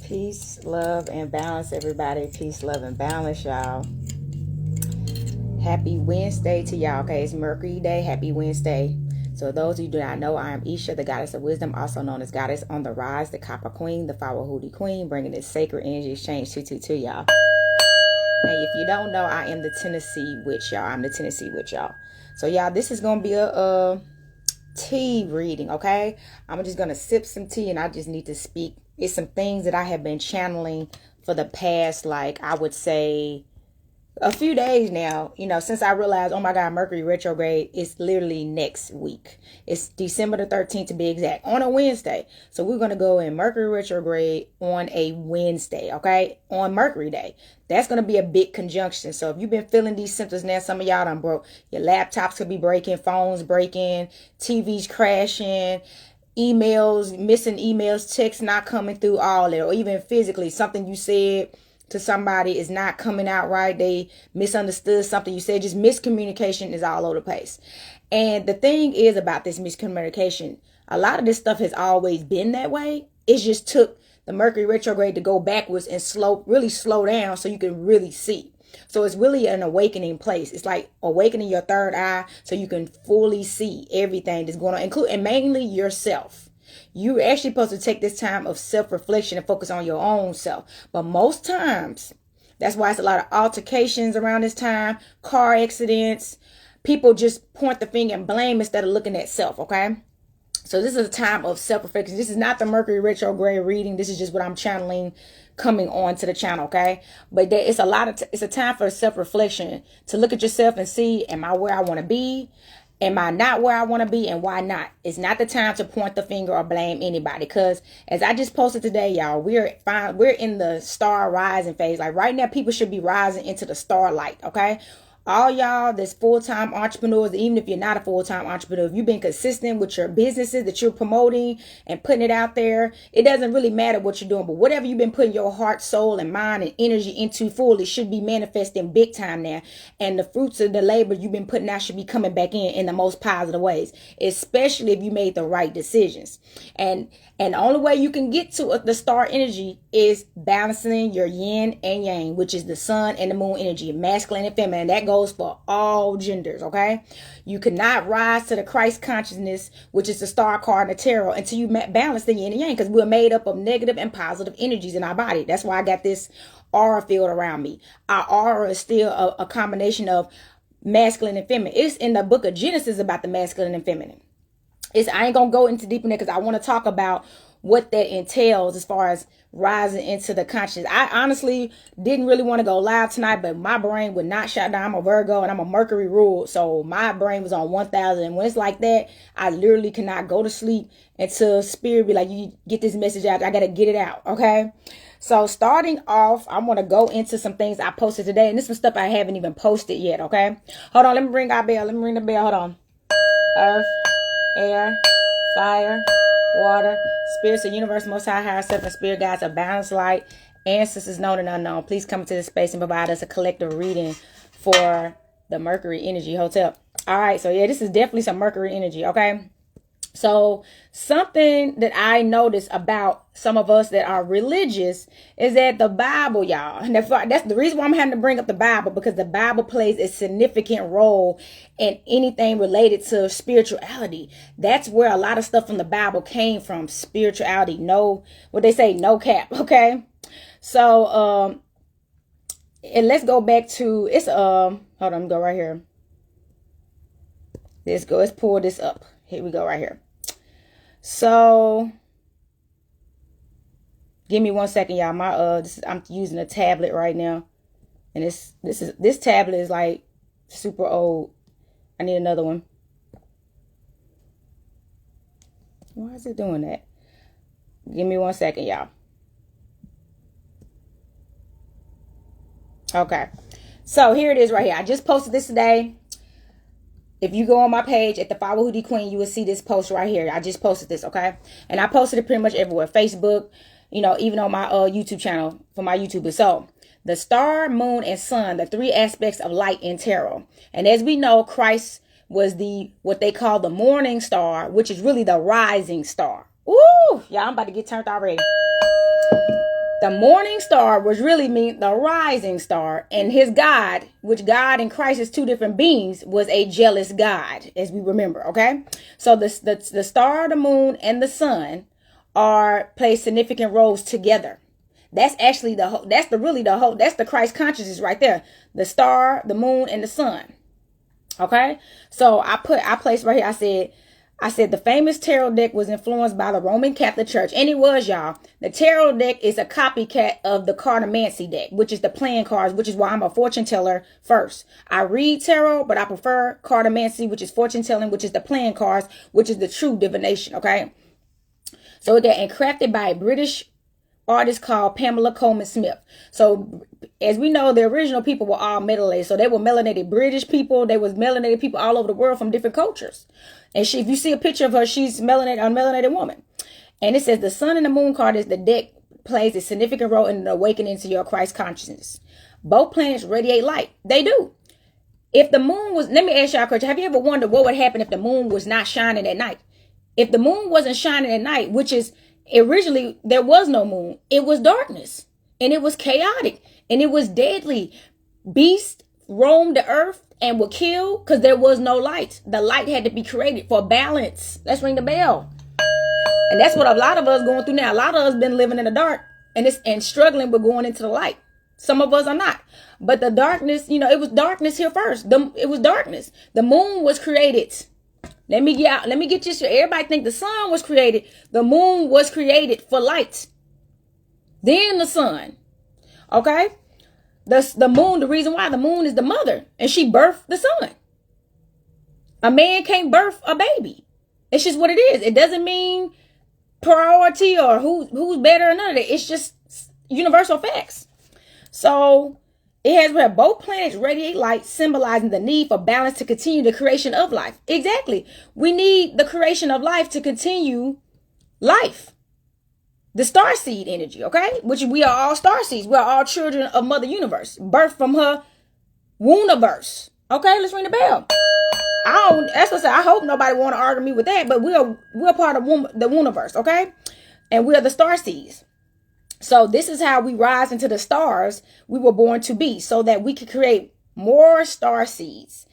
Peace, love, and balance, everybody. Peace, love, and balance, y'all. Happy Wednesday to y'all. Okay, it's Mercury Day. Happy Wednesday. So those of you who do not know, I am Isha, the goddess of wisdom, also known as Goddess on the Rise, the Copper Queen, the Flower Hoodie Queen, bringing this sacred energy exchange to y'all. Now, if you don't know, I am the Tennessee witch, y'all. I'm the Tennessee witch, y'all. So, y'all, this is going to be a tea reading, okay? I'm just going to sip some tea, and I just need to speak. It's some things that I have been channeling for the past, like, I would say, a few days now, since I realized, oh my God, Mercury retrograde is literally next week. It's December the 13th to be exact, on a Wednesday. So we're going to go in Mercury retrograde on a Wednesday, okay? On Mercury Day. That's going to be a big conjunction. So if you've been feeling these symptoms now, some of y'all done broke. Your laptops could be breaking, phones breaking, TVs crashing, emails, missing emails, texts not coming through, all that, or even physically, something you said to somebody is not coming out right. They misunderstood something you said. Just miscommunication is all over the place. And the thing is about this miscommunication, a lot of this stuff has always been that way. It just took the Mercury retrograde to go backwards and really slow down so you can really see. So it's really an awakening place. It's like awakening your third eye so you can fully see everything that's going on, including mainly yourself. You're actually supposed to take this time of self-reflection and focus on your own self. But most times, that's why it's a lot of altercations around this time, car accidents. People just point the finger and blame instead of looking at self, okay? So this is a time of self-reflection. This is not the Mercury retrograde reading. This is just what I'm channeling coming on to the channel, okay? But it's a time for self-reflection, to look at yourself and see, am I where I want to be? Am I not where I want to be, and why not? It's not the time to point the finger or blame anybody, because as I just posted today, y'all, we're in the star rising phase. Like right now, people should be rising into the starlight, okay? All y'all that's full-time entrepreneurs, even if you're not a full-time entrepreneur, if you've been consistent with your businesses that you're promoting and putting it out there, it doesn't really matter what you're doing. But whatever you've been putting your heart, soul, and mind and energy into fully should be manifesting big time now. And the fruits of the labor you've been putting out should be coming back in the most positive ways, especially if you made the right decisions. And the only way you can get to the star energy is balancing your yin and yang, which is the sun and the moon energy, masculine and feminine. That goes for all genders, okay? You cannot rise to the Christ consciousness, which is the star card in the tarot, until you balance the yin and yang, because we're made up of negative and positive energies in our body. That's why I got this aura field around me. Our aura is still a combination of masculine and feminine. It's in the book of Genesis about the masculine and feminine. I ain't gonna go into deep in there because I want to talk about what that entails as far as rising into the consciousness. I honestly didn't really want to go live tonight, but my brain would not shut down. I'm a Virgo and I'm a Mercury ruled, so my brain was on 1000. And when it's like that, I literally cannot go to sleep until spirit be like, you get this message out. I gotta get it out, okay? So starting off, I want to go into some things I posted today, and this is some stuff I haven't even posted yet, okay? Hold on, let me ring our bell. Let me ring the bell. Hold on. Earth, air, fire, water, spirits of universe, most high, higher self, and spirit guides, a balanced light, ancestors known and unknown. Please come into this space and provide us a collective reading for the Mercury energy hotel. All right, so yeah, this is definitely some Mercury energy, okay? So something that I noticed about some of us that are religious is that the Bible, y'all, and that's the reason why I'm having to bring up the Bible, because the Bible plays a significant role in anything related to spirituality. That's where a lot of stuff from the Bible came from, spirituality. No, what they say, no cap, okay? So, and let's go back to, hold on, go right here. Let's pull this up. Here we go right here. So give me 1 second, y'all. I'm using a tablet right now, and this tablet is like super old. I need another one. Why is it doing that? Give me 1 second, y'all. Okay, so here it is right here. I just posted this today. If you go on my page at the Flower Hoodie Queen, you will see this post right here. I just posted this, okay? And I posted it pretty much everywhere. Facebook, even on my YouTube channel for my YouTubers. So, the star, moon, and sun, the three aspects of light in tarot. And as we know, Christ was what they call the morning star, which is really the rising star. Ooh, y'all, I'm about to get turned already. The morning star was really mean the rising star, and his God, which God and Christ is two different beings, was a jealous God, as we remember. Okay, so the star, the moon, and the sun are play significant roles together. That's actually that's the Christ consciousness right there. The star, the moon, and the sun. Okay, so I placed right here. I said the famous tarot deck was influenced by the Roman Catholic Church. And it was, y'all. The tarot deck is a copycat of the cartomancy deck, which is the playing cards, which is why I'm a fortune teller first. I read tarot, but I prefer cartomancy, which is fortune telling, which is the playing cards, which is the true divination, okay? So it got crafted by a British artist called Pamela Coleman Smith. So as we know, the original people were all melanated. So they were melanated British people. They was melanated people all over the world from different cultures. And if you see a picture of her, she's a melanated woman. And it says the sun and the moon card is the deck plays a significant role in the awakening to your Christ consciousness. Both planets radiate light. They do. If the moon was, let me ask y'all a question. Have you ever wondered what would happen if the moon was not shining at night? If the moon wasn't shining at night, which is originally there was no moon, it was darkness and it was chaotic and it was deadly. Beasts roamed the earth and were killed because there was no light. The light had to be created for balance. Let's ring the bell. And that's what a lot of us going through now. A lot of us been living in the dark and struggling with going into the light. Some of us are not. But the darkness, it was darkness here first. It was darkness. The moon was created. Let me get you straight. Everybody think the sun was created. The moon was created for light. Then the sun. Okay? The moon, the reason why the moon is the mother. And she birthed the sun. A man can't birth a baby. It's just what it is. It doesn't mean priority or who's better or none of that. It's just universal facts. So it has where both planets radiate light, symbolizing the need for balance to continue the creation of life. Exactly. We need the creation of life to continue life. The starseed energy, okay? Which we are all starseeds. We are all children of Mother Universe, birthed from her wooniverse. Okay, let's ring the bell. That's what I say. I hope nobody want to argue me with that, but we're part of the wooniverse, okay? And we are the starseeds. So this is how we rise into the stars we were born to be, so that we could create more star seeds.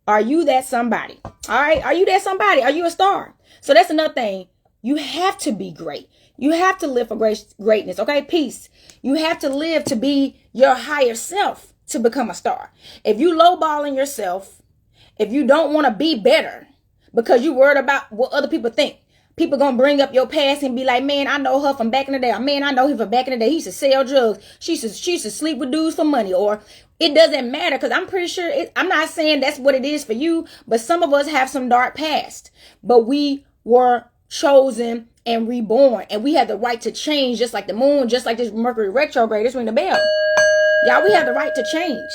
Are you that somebody? All right. Are you that somebody? Are you a star? So that's another thing. You have to be great. You have to live for greatness. Okay. Peace. You have to live to be your higher self to become a star. If you lowballing yourself, if you don't want to be better because you worried about what other people think, people gonna bring up your past and be like, man, I know her from back in the day. Or, man, I know him from back in the day. He used to sell drugs. She used to sleep with dudes for money. Or it doesn't matter, because I'm pretty sure I'm not saying that's what it is for you, but some of us have some dark past. But we were chosen and reborn, and we have the right to change, just like the moon, just like this Mercury retrograde. Let's ring the bell. Y'all, we have the right to change.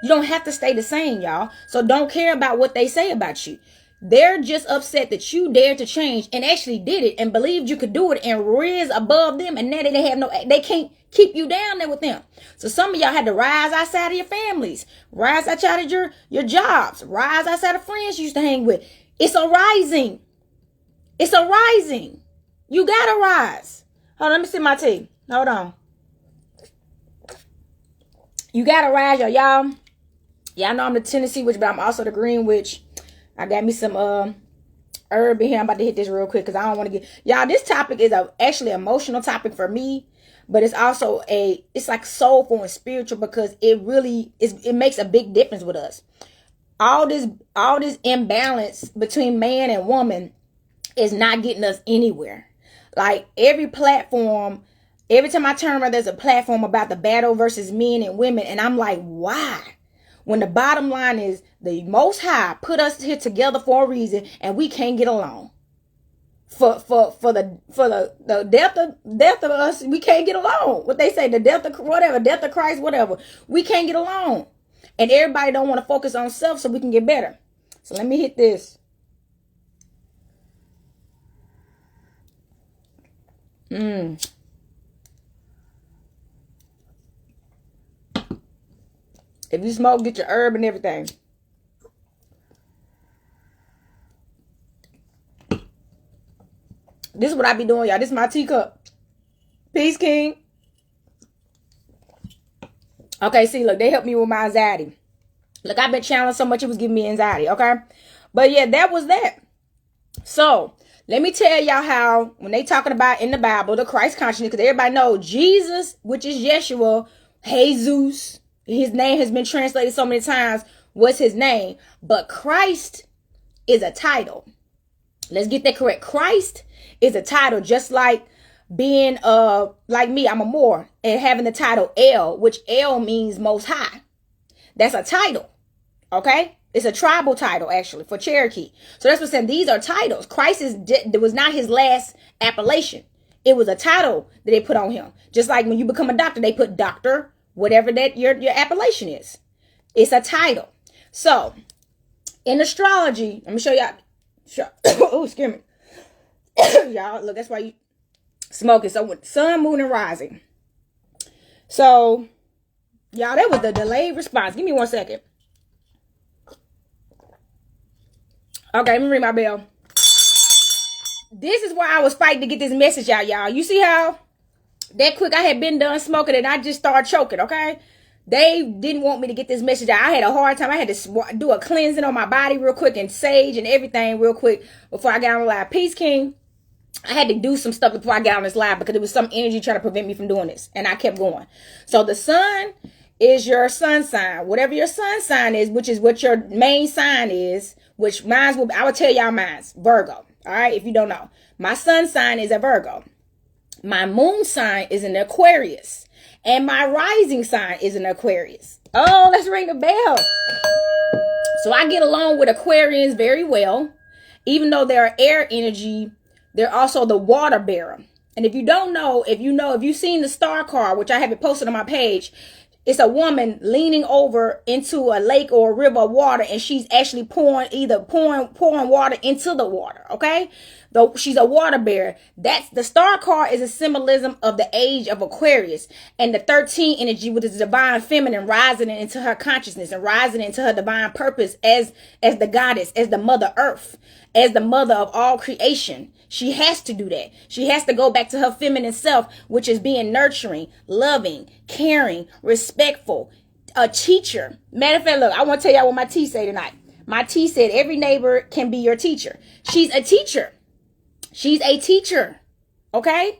You don't have to stay the same, y'all. So don't care about what they say about you. They're just upset that you dared to change and actually did it and believed you could do it and rise above them, and now they can't keep you down there with them. So some of y'all had to rise outside of your families, rise outside of your jobs, rise outside of friends you used to hang with. It's a rising. It's a rising. You gotta rise. Hold on, let me see my tea. Hold on. You gotta rise, y'all. Y'all know I'm the Tennessee witch, but I'm also the Green witch. I got me some herb in here. I'm about to hit this real quick because I don't want to get... Y'all, this topic is actually an emotional topic for me, but it's also it's like soulful and spiritual, because it makes a big difference with us. All this imbalance between man and woman is not getting us anywhere. Like every platform, every time I turn around, there's a platform about the battle versus men and women, and I'm like, why? When the bottom line is the Most High put us here together for a reason, and we can't get along. For the death of us, we can't get along. What they say, the death of Christ, whatever. We can't get along, and everybody don't want to focus on self so we can get better. So let me hit this. If you smoke, get your herb and everything. This is what I be doing, y'all. This is my teacup. Peace, King. Okay, see, look, they helped me with my anxiety. Look, I've been channeling so much, it was giving me anxiety, okay? But yeah, that was that. So, let me tell y'all how, when they talking about in the Bible, the Christ consciousness, because everybody knows Jesus, which is Yeshua, Jesus, his name has been translated so many times, what's his name? But Christ is a title. Let's get that correct. Christ is a title, just like being, like me, I'm a Moor, and having the title El, which El means most high. That's a title, okay? It's a tribal title, actually, for Cherokee. So that's what I'm saying. These are titles. Christ was not his last appellation. It was a title that they put on him. Just like when you become a doctor, they put doctor, whatever that your appellation is. It's a title. So, in astrology, let me show y'all. Oh, excuse me. Y'all, look, that's why you smoking. So, with sun, moon, and rising. So, y'all, that was the delayed response. Give me 1 second. Okay, let me ring my bell. This is why I was fighting to get this message out, y'all. You see how that quick I had been done smoking and I just started choking, okay? They didn't want me to get this message out. I had a hard time. I had to do a cleansing on my body real quick and sage and everything real quick before I got on the live. Peace King. I had to do some stuff before I got on this live because there was some energy trying to prevent me from doing this. And I kept going. So the sun is your sun sign. Whatever your sun sign is, which is what your main sign is, which mine's will, I will tell y'all mine's Virgo. All right, if you don't know. My sun sign is a Virgo. My moon sign is an Aquarius. And my rising sign is an Aquarius. Oh, let's ring the bell. So I get along with Aquarians very well. Even though they're air energy, they're also the water bearer. And if you don't know, if you've seen the star card, which I have it posted on my page, it's a woman leaning over into a lake or a river of water, and she's actually pouring water into the water, okay? Though she's a water bearer. That's the star card is a symbolism of the age of Aquarius, and the 13 energy, with the divine feminine rising into her consciousness and rising into her divine purpose as the goddess, as the mother earth, as the mother of all creation. She has to do that. She has to go back to her feminine self, which is being nurturing, loving, caring, respectful, a teacher. Matter of fact, look, I want to tell y'all what my T say tonight. My T said every neighbor can be your teacher. She's a teacher. She's a teacher. Okay?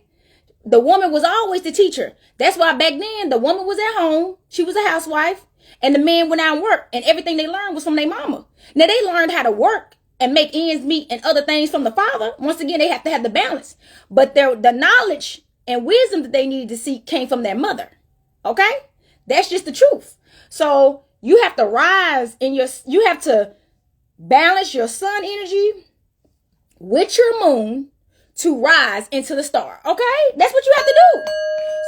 The woman was always the teacher. That's why back then the woman was at home. She was a housewife. And the man went out and worked. And everything they learned was from their mama. Now they learned how to work and make ends meet and other things from the father. Once again, they have to have the balance. But the knowledge and wisdom that they needed to seek came from their mother. Okay? That's just the truth. So you have to rise you have to balance your sun energy with your moon to rise into the star. Okay? That's what you have to do.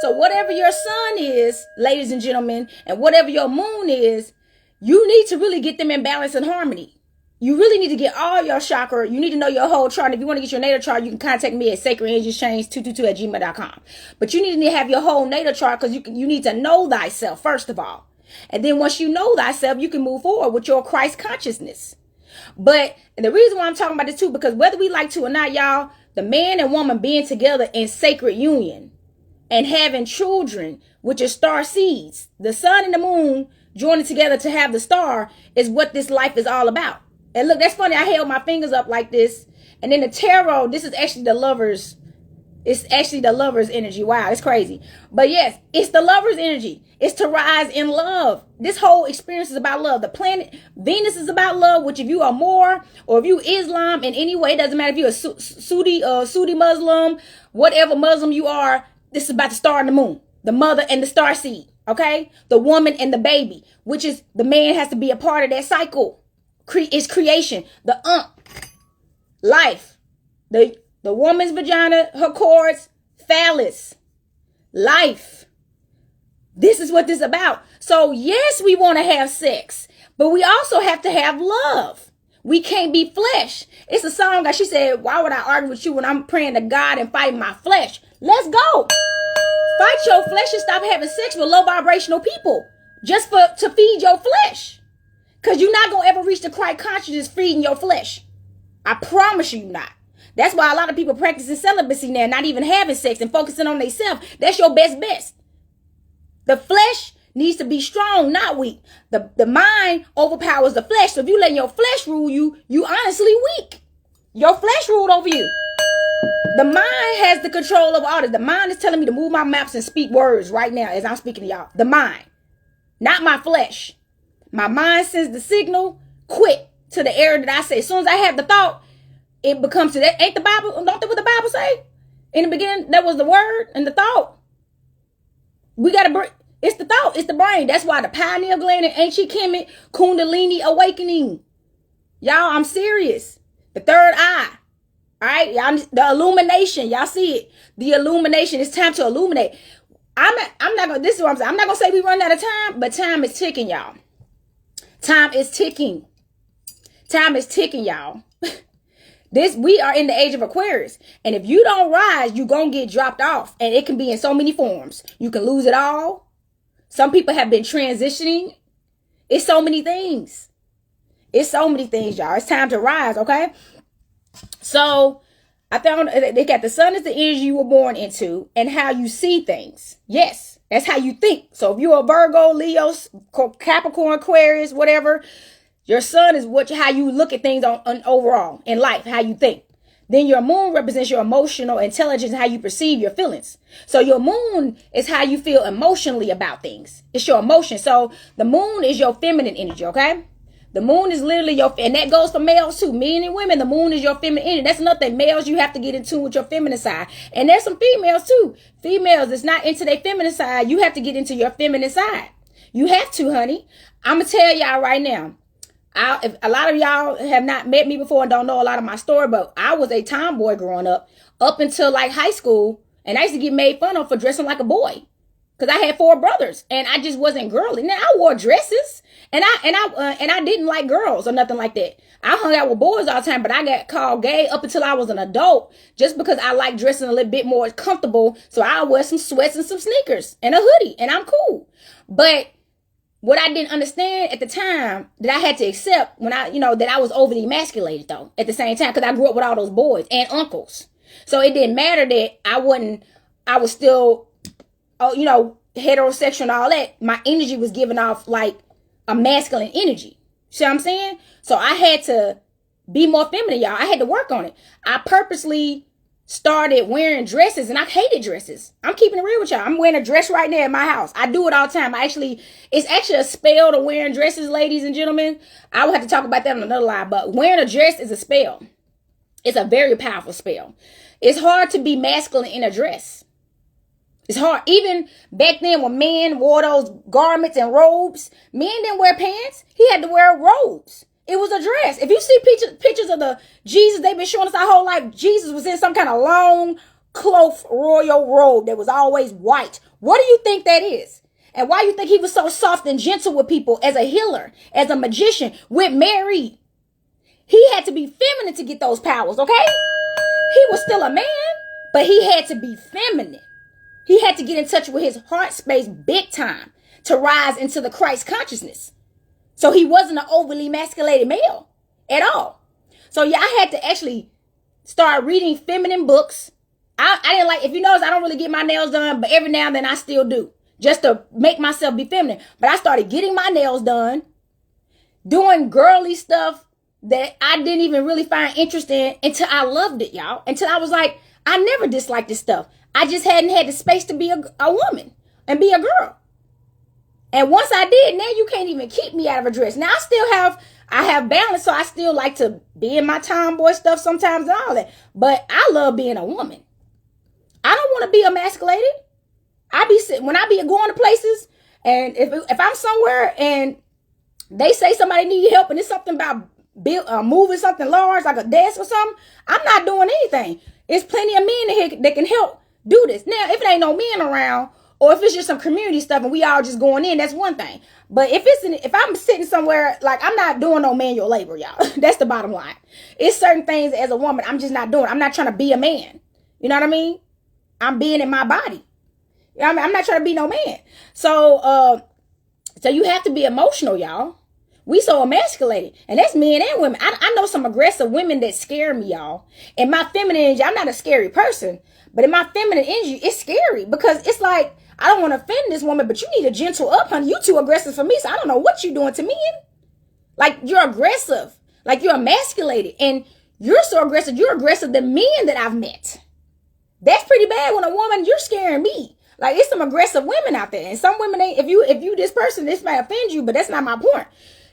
So whatever your sun is, ladies and gentlemen, and whatever your moon is, you need to really get them in balance and harmony. You really need to get all your chakra. You need to know your whole chart. And if you want to get your natal chart, you can contact me at sacredenergieschange222@gmail.com. But you need to have your whole natal chart because you need to know thyself, first of all. And then once you know thyself, you can move forward with your Christ consciousness. But the reason why I'm talking about this too, because whether we like to or not, y'all, the man and woman being together in sacred union and having children, which is star seeds, the sun and the moon joining together to have the star, is what this life is all about. And look, that's funny. I held my fingers up like this. And then the tarot, this is actually the lovers. It's actually the lover's energy. Wow, it's crazy. But yes, it's the lover's energy. It's to rise in love. This whole experience is about love. The planet Venus is about love, which if you are Moor or if you Islam in any way, it doesn't matter if you're a Sunni Muslim, whatever Muslim you are, this is about the star and the moon, the mother and the star seed, okay? The woman and the baby, which is the man has to be a part of that cycle. Is creation, the life, the woman's vagina, her cords, phallus, life. This is what this is about. So yes, we want to have sex, but we also have to have love. We can't be flesh. It's a song that she said, why would I argue with you when I'm praying to God and fighting my flesh? Let's go. Fight your flesh and stop having sex with low vibrational people just to feed your flesh. Because you're not going to ever reach the Christ consciousness feeding your flesh. I promise you not. That's why a lot of people practicing celibacy now, not even having sex and focusing on themselves. That's your best. The flesh needs to be strong, not weak. The mind overpowers the flesh. So if you let your flesh rule you, you honestly weak. Your flesh ruled over you. The mind has the control of all this. The mind is telling me to move my mouth and speak words right now as I'm speaking to y'all. The mind, not my flesh. My mind sends the signal, quit to the area that I say. As soon as I have the thought, it becomes to that. Ain't the Bible, don't that what the Bible say? In the beginning, that was the word and the thought. We got to bring, it's the thought, it's the brain. That's why the pineal gland and ancient Kemet, Kundalini awakening. Y'all, I'm serious. The third eye. All right, y'all, the illumination. Y'all see it. The illumination. It's time to illuminate. I'm not gonna, this is what I'm saying. I'm not gonna say we run out of time, but time is ticking, y'all. Time is ticking. Time is ticking, y'all. We are in the age of Aquarius. And if you don't rise, you're going to get dropped off. And it can be in so many forms. You can lose it all. Some people have been transitioning. It's so many things. It's so many things, y'all. It's time to rise, okay? So, I found they got the sun is the energy you were born into and how you see things. Yes, that's how you think. So, if you're a Virgo, Leo, Capricorn, Aquarius, whatever, your sun is how you look at things on overall in life, how you think. Then your moon represents your emotional intelligence, how you perceive your feelings. So your moon is how you feel emotionally about things. It's your emotion. So the moon is your feminine energy, okay? The moon is literally and that goes for males too. Men and women, the moon is your feminine energy. That's another thing. Males, you have to get in tune with your feminine side. And there's some females too. Females that's not into their feminine side, you have to get into your feminine side. You have to, honey. I'm going to tell y'all right now. If a lot of y'all have not met me before and don't know a lot of my story, but I was a tomboy growing up until like high school, and I used to get made fun of for dressing like a boy because I had 4 brothers and I just wasn't girly. Now I wore dresses and I didn't like girls or nothing like that. I hung out with boys all the time, but I got called gay up until I was an adult just because I like dressing a little bit more comfortable. So I wear some sweats and some sneakers and a hoodie, and I'm cool. But what I didn't understand at the time that I had to accept when that I was overly emasculated though at the same time, because I grew up with all those boys and uncles. So it didn't matter that I was still, heterosexual and all that. My energy was giving off like a masculine energy. See what I'm saying? So I had to be more feminine, y'all. I had to work on it. I purposely started wearing dresses, and I hated dresses. I'm keeping it real with y'all. I'm wearing a dress right now in my house. I do it all the time. It's actually a spell to wearing dresses, ladies and gentlemen. I will have to talk about that on another live, but wearing a dress is a spell. It's a very powerful spell. It's hard to be masculine in a dress. It's hard. Even back then when men wore those garments and robes, men didn't wear pants. He had to wear robes. It was a dress. If you see pictures of the Jesus they've been showing us our whole life, Jesus was in some kind of long cloth royal robe that was always white. What do you think that is? And why you think he was so soft and gentle with people as a healer, as a magician, with Mary? He had to be feminine to get those powers, okay? He was still a man, but he had to be feminine. He had to get in touch with his heart space big time to rise into the Christ consciousness. So he wasn't an overly emasculated male at all. So yeah, I had to actually start reading feminine books. I didn't like, if you notice, I don't really get my nails done, but every now and then I still do, just to make myself be feminine. But I started getting my nails done, doing girly stuff that I didn't even really find interest in until I loved it, y'all. Until I was like, I never disliked this stuff. I just hadn't had the space to be a woman and be a girl. And once I did, now you can't even keep me out of a dress. Now I have balance, so I still like to be in my tomboy stuff sometimes and all that. But I love being a woman. I don't want to be emasculated. When I be going to places, and if I'm somewhere and they say somebody need help and it's something about moving something large like a desk or something, I'm not doing anything. There's plenty of men in here that can help do this. Now, if it ain't no men around, or if it's just some community stuff and we all just going in, that's one thing. But if I'm sitting somewhere, like, I'm not doing no manual labor, y'all. That's the bottom line. It's certain things as a woman I'm just not doing. I'm not trying to be a man. You know what I mean? I'm being in my body. You know what I mean? I'm not trying to be no man. So you have to be emotional, y'all. We so emasculated. And that's men and women. I know some aggressive women that scare me, y'all. And my feminine energy, I'm not a scary person. But in my feminine energy, it's scary. Because it's like, I don't want to offend this woman, but you need to gentle up, honey. You too aggressive for me, so I don't know what you're doing to me. Like, you're aggressive. Like, you're emasculated. And you're so aggressive. You're aggressive than men that I've met. That's pretty bad when a woman, you're scaring me. Like, it's some aggressive women out there. And some women ain't, if you this person, this might offend you, but that's not my point.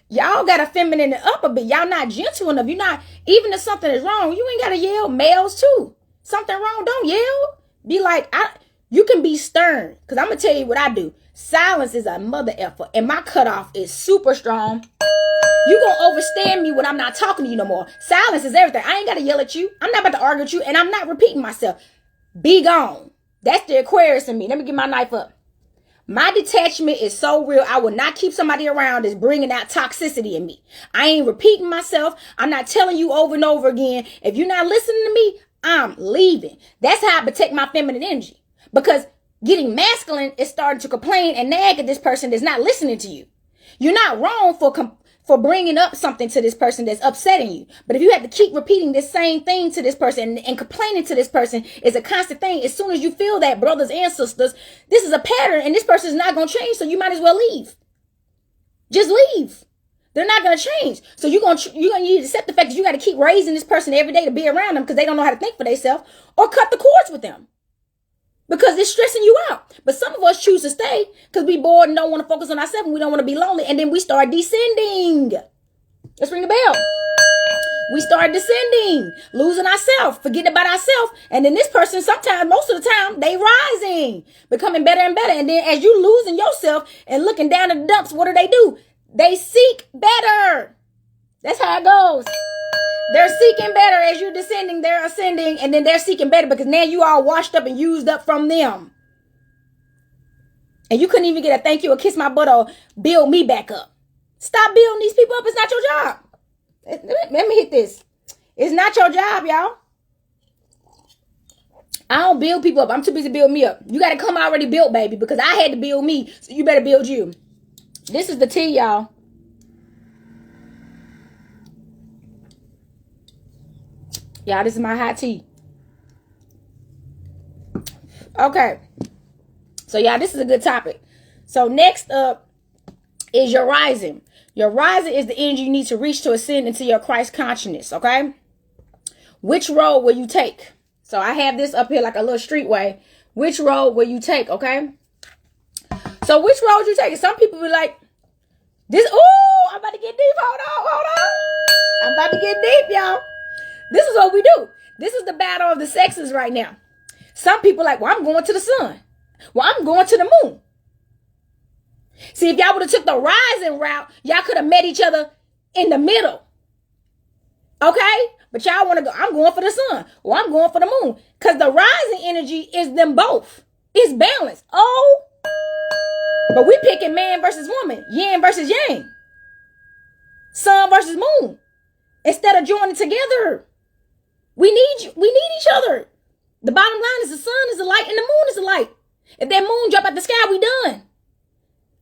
Y'all got a feminine up a bit. Y'all not gentle enough. You're not, even if something is wrong, you ain't got to yell. Males too. Something wrong, don't yell. Be like, you can be stern. Because I'm going to tell you what I do. Silence is a mother effer. And my cutoff is super strong. You going to overstand me when I'm not talking to you no more. Silence is everything. I ain't got to yell at you. I'm not about to argue with you. And I'm not repeating myself. Be gone. That's the Aquarius in me. Let me get my knife up. My detachment is so real. I will not keep somebody around that's bringing out toxicity in me. I ain't repeating myself. I'm not telling you over and over again. If you're not listening to me, I'm leaving. That's how I protect my feminine energy. Because getting masculine is starting to complain and nag at this person that's not listening to you. You're not wrong for bringing up something to this person that's upsetting you. But if you have to keep repeating this same thing to this person and complaining to this person is a constant thing, as soon as you feel that, brothers and sisters, this is a pattern and this person is not going to change, so you might as well leave. Just leave. They're not going to change. So you're going to need to accept the fact that you got to keep raising this person every day to be around them because they don't know how to think for themselves, or cut the cords with them. Because it's stressing you out. But some of us choose to stay because we bored and don't want to focus on ourselves and we don't want to be lonely. And then we start descending. Let's ring the bell. We start descending, losing ourselves, forgetting about ourselves. And then this person, sometimes, most of the time, they rising, becoming better and better. And then as you losing yourself and looking down in the dumps, what do? They seek better. That's how it goes. They're seeking better. As you're descending, they're ascending, and then they're seeking better because now you all washed up and used up from them. And you couldn't even get a thank you or kiss my butt or build me back up. Stop building these people up. It's not your job. Let me hit this. It's not your job, y'all. I don't build people up. I'm too busy building me up. You got to come already built, baby, because I had to build me, so you better build you. This is the tea, y'all. Y'all, this is my hot tea. Okay. So, y'all, this is a good topic. So, next up is your rising. Your rising is the energy you need to reach to ascend into your Christ consciousness, okay? Which road will you take? So, I have this up here like a little streetway. Which road will you take, okay? So, which road you take? Some people be like, I'm about to get deep. Hold on. I'm about to get deep, y'all. This is what we do. This is the battle of the sexes right now. Some people like, well, I'm going to the sun. Well, I'm going to the moon. See, if y'all would have took the rising route, y'all could have met each other in the middle. Okay? But y'all want to go, I'm going for the sun. Well, I'm going for the moon. Because the rising energy is them both. It's balanced. Oh. But we picking man versus woman. Yin versus yang. Sun versus moon. Instead of joining together. We need you. We need each other. The bottom line is the sun is the light and the moon is the light. If that moon drop out the sky, we done.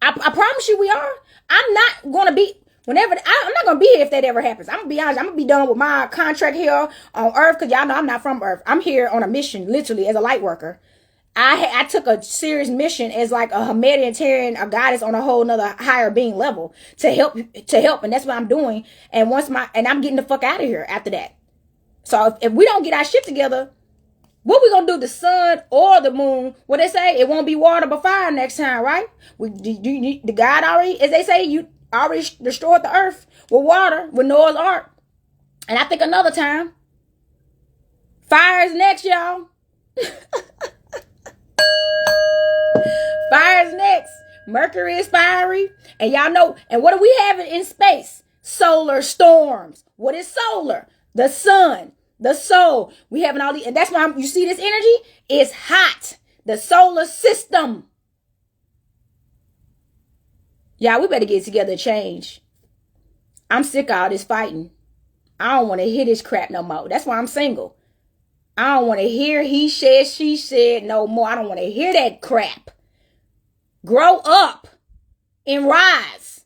I promise you we are. I'm not going to be, I'm not going to be here if that ever happens. I'm going to be honest. I'm going to be done with my contract here on Earth because y'all know I'm not from Earth. I'm here on a mission, literally, as a light worker. I took a serious mission as like a humanitarian, a goddess on a whole nother higher being level to help. And that's what I'm doing. And I'm getting the fuck out of here after that. So if we don't get our shit together, what we gonna do? The sun or the moon? What they say? It won't be water but fire next time, right? The God already, as they say, you already destroyed the earth with water, with Noah's Ark. And I think another time, fire is next, y'all. Fire is next. Mercury is fiery, and y'all know. And what are we having in space? Solar storms. What is solar? The sun. The soul. We having all these, and that's why you see this energy is hot. The solar system. Y'all, we better get together and change. I'm sick of all this fighting. I don't want to hear this crap no more. That's why I'm single. I don't want to hear he said, she said no more. I don't want to hear that crap. Grow up and rise.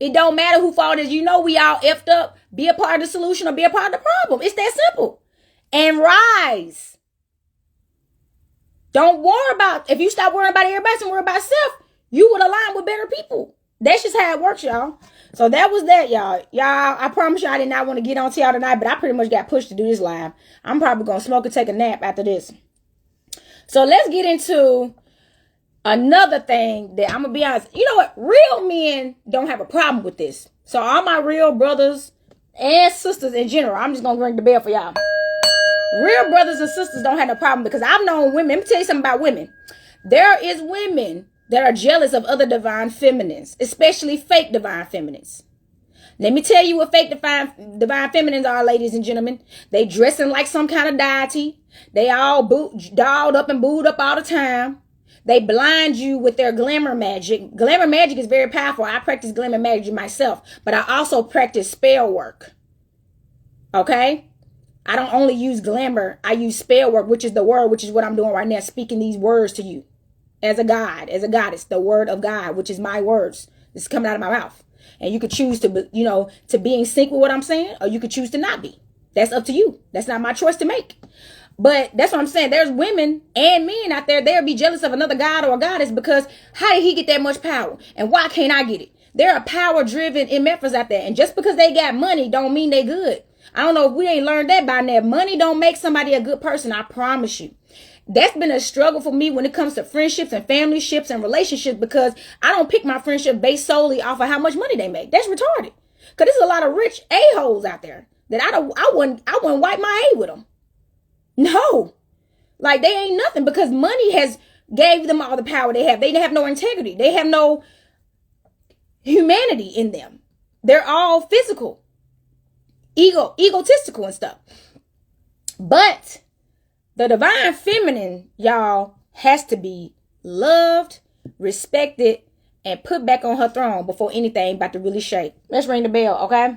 It don't matter who fault it is. You know we all effed up. Be a part of the solution or be a part of the problem. It's that simple. And rise. Don't worry about, if you stop worrying about everybody and worry about self, you would align with better people. That's just how it works, y'all. So that was that, y'all. Y'all, I promise you I did not want to get on to y'all tonight, but I pretty much got pushed to do this live. I'm probably going to smoke and take a nap after this. So let's get into another thing that I'm going to be honest. You know what? Real men don't have a problem with this. So all my real brothers and sisters in general, I'm just going to ring the bell for y'all. Real brothers and sisters don't have no problem because I've known women. Let me tell you something about women. There is women that are jealous of other divine feminines, especially fake divine feminines. Let me tell you what fake divine feminines are, ladies and gentlemen. They dressing like some kind of deity. They all dolled up and booed up all the time. They blind you with their glamour magic. Glamour magic is very powerful. I practice glamour magic myself, but I also practice spell work. Okay? I don't only use glamour. I use spell work, which is the word, which is what I'm doing right now, speaking these words to you. As a god, as a goddess, the word of God, which is my words. This is coming out of my mouth. And you could choose to, to be in sync with what I'm saying, or you could choose to not be. That's up to you. That's not my choice to make. But that's what I'm saying. There's women and men out there, they'll be jealous of another god or a goddess because how did he get that much power? And why can't I get it? There are power-driven MFers out there. And just because they got money don't mean they good. I don't know if we ain't learned that by now. Money don't make somebody a good person. I promise you. That's been a struggle for me when it comes to friendships and family ships and relationships because I don't pick my friendship based solely off of how much money they make. That's retarded. Because there's a lot of rich a-holes out there that I wouldn't wipe my A with them. No. Like they ain't nothing because money has gave them all the power they have. They have no integrity. They have no humanity in them. They're all physical, egotistical and stuff. But the divine feminine, y'all, has to be loved, respected, and put back on her throne before anything about to really shake. Let's ring the bell, okay?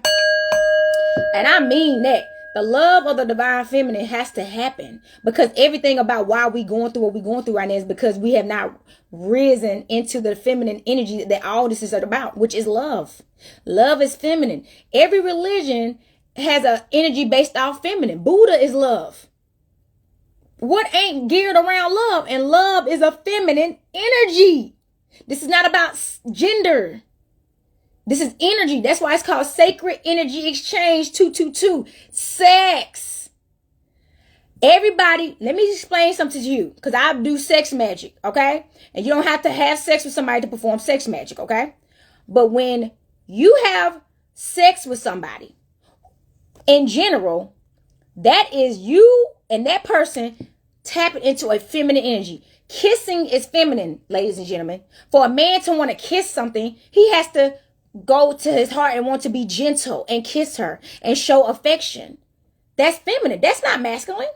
And I mean that. The love of the divine feminine has to happen because everything about why we going through what we going through right now is because we have not risen into the feminine energy that all this is about, which is love. Love is feminine. Every religion has an energy based off feminine. Buddha is love. What ain't geared around love? And love is a feminine energy. This is not about gender. This is energy. That's why it's called Sacred Energy Exchange 222. Sex. Everybody, let me explain something to you. Because I do sex magic, okay? And you don't have to have sex with somebody to perform sex magic, okay? But when you have sex with somebody, in general, that is you and that person tapping into a feminine energy. Kissing is feminine, ladies and gentlemen. For a man to want to kiss something, he has to go to his heart and want to be gentle and kiss her and show affection. That's feminine. That's not masculine.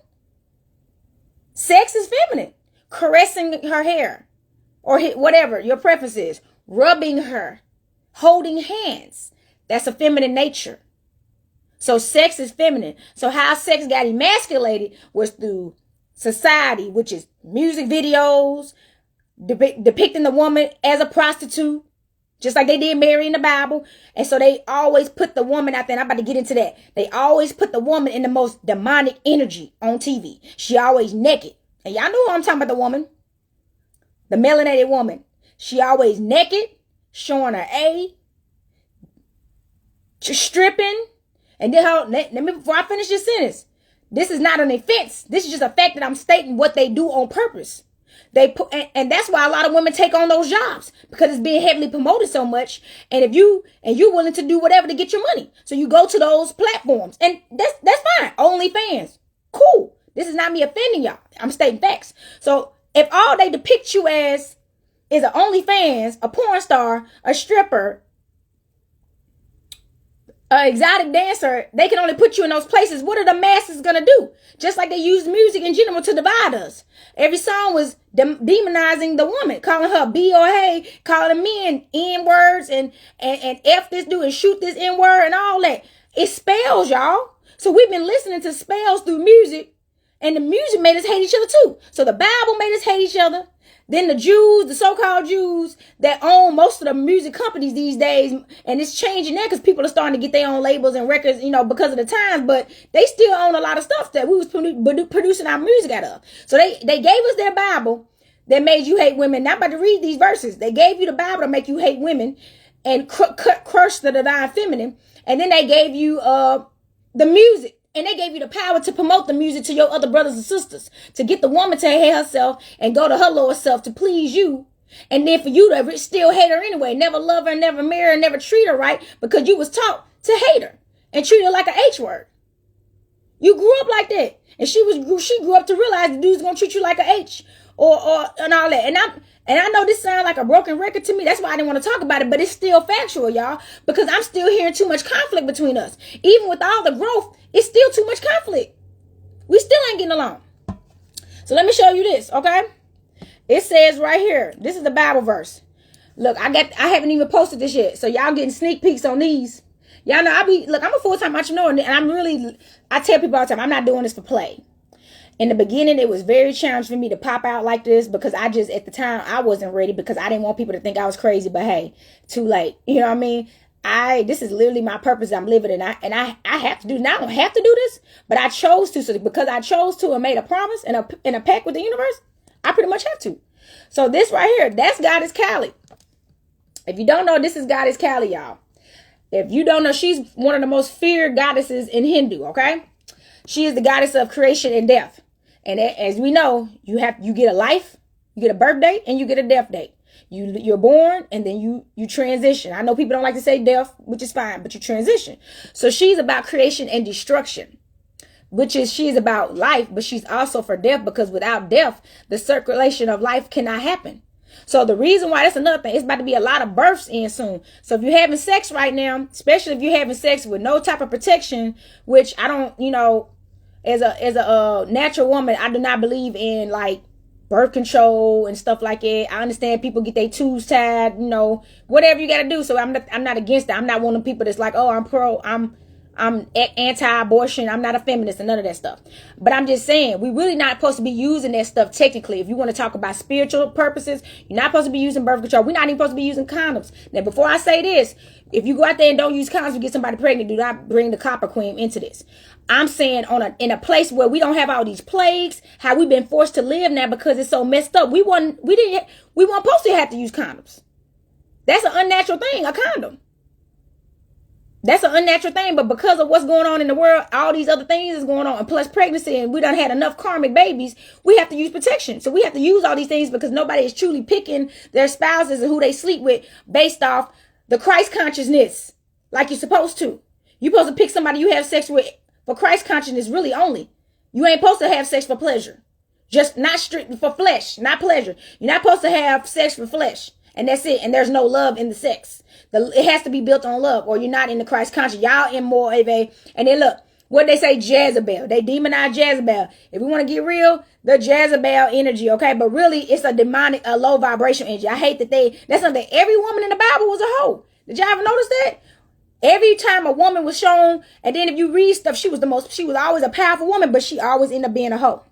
Sex is feminine. Caressing her hair or whatever your preference is. Rubbing her. Holding hands. That's a feminine nature. So sex is feminine. So how sex got emasculated was through society, which is music videos, depicting the woman as a prostitute, just like they did Mary in the Bible. And so they always put the woman out there, and I'm about to get into that. They always put the woman in the most demonic energy on TV. She always naked. And y'all know who I'm talking about, the woman. The melanated woman. She always naked, showing her A, stripping. And then let me, before I finish this sentence, this is not an offense. This is just a fact that I'm stating what they do on purpose. They put, and that's why a lot of women take on those jobs because it's being heavily promoted so much. And if you're willing to do whatever to get your money, so you go to those platforms, and that's fine. OnlyFans, cool. This is not me offending y'all. I'm stating facts. So if all they depict you as is an OnlyFans, a porn star, a stripper, an exotic dancer, they can only put you in those places. What are the masses gonna do? Just like they use music in general to divide us. Every song was demonizing the woman, calling her B or hey, calling men N-words and F this dude and shoot this N-word and all that. It spells, y'all. So we've been listening to spells through music, and the music made us hate each other too. So the Bible made us hate each other. than the Jews, the so-called Jews that own most of the music companies these days. And it's changing there because people are starting to get their own labels and records, you know, because of the times. But they still own a lot of stuff that we was producing our music out of. So they gave us their Bible that made you hate women. Now I'm about to read these verses. They gave you the Bible to make you hate women and crush the divine feminine. And then they gave you the music. And they gave you the power to promote the music to your other brothers and sisters, to get the woman to hate herself and go to her lower self to please you. And then for you to still hate her anyway, never love her, never marry her, never treat her right, because you was taught to hate her and treat her like an H word. You grew up like that. And she grew up to realize the dude's gonna treat you like an H or and all that. And I know this sounds like a broken record to me. That's why I didn't want to talk about it, but it's still factual, y'all, because I'm still hearing too much conflict between us. Even with all the growth, it's still too much conflict. We still ain't getting along. So let me show you this, okay? It says right here, this is the Bible verse. Look, I haven't even posted this yet, so y'all getting sneak peeks on these. Y'all know I'm a full-time entrepreneur, and I tell people all the time, I'm not doing this for play. In the beginning, it was very challenging for me to pop out like this because at the time, I wasn't ready because I didn't want people to think I was crazy, but hey, too late. You know what I mean? This is literally my purpose. I'm living and I have to do, now I don't have to do this, but I chose to. So because I chose to and made a promise and a pact with the universe, I pretty much have to. So this right here, that's Goddess Kali. If you don't know, this is Goddess Kali, y'all. If you don't know, she's one of the most feared goddesses in Hindu, okay? She is the goddess of creation and death. And as we know, you get a life, you get a birth date, and you get a death date. You're born, and then you transition. I know people don't like to say death, which is fine, but you transition. So she's about creation and destruction, she's about life, but she's also for death, because without death, the circulation of life cannot happen. So the reason why, that's another thing, it's about to be a lot of births in soon. So if you're having sex right now, especially if you're having sex with no type of protection, which I don't, as a natural woman, I do not believe in like birth control and stuff like that. I understand people get their tubes tied, whatever you got to do. So I'm not against that. I'm not one of the people that's like, oh, I'm anti-abortion. I'm not a feminist and none of that stuff. But I'm just saying, we really not supposed to be using that stuff technically. If you want to talk about spiritual purposes, you're not supposed to be using birth control. We're not even supposed to be using condoms. Now, before I say this, if you go out there and don't use condoms to get somebody pregnant, do not bring the copper queen into this. I'm saying in a place where we don't have all these plagues, how we've been forced to live now because it's so messed up. We weren't supposed to have to use condoms. That's an unnatural thing, a condom. That's an unnatural thing, but because of what's going on in the world, all these other things is going on, and plus pregnancy, and we done had enough karmic babies, we have to use protection. So we have to use all these things because nobody is truly picking their spouses and who they sleep with based off the Christ consciousness like you're supposed to. You're supposed to pick somebody you have sex with for Christ consciousness really only. You ain't supposed to have sex for pleasure. Just not strictly for flesh, not pleasure. You're not supposed to have sex for flesh. And that's it. And there's no love in the sex. It has to be built on love, or you're not in the Christ conscious. Y'all in more of a, and then look, what they say, Jezebel. They demonize Jezebel. If we want to get real, the Jezebel energy, okay? But really, it's a demonic, a low vibration energy. I hate that that's something every woman in the Bible was a hoe. Did y'all ever notice that? Every time a woman was shown, and then if you read stuff, she was always a powerful woman, but she always ended up being a hoe.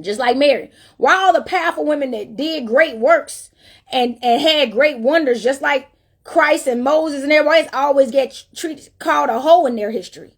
Just like Mary. Why all the powerful women that did great works and had great wonders, just like Christ and Moses and everybody else, always get called a hoe in their history?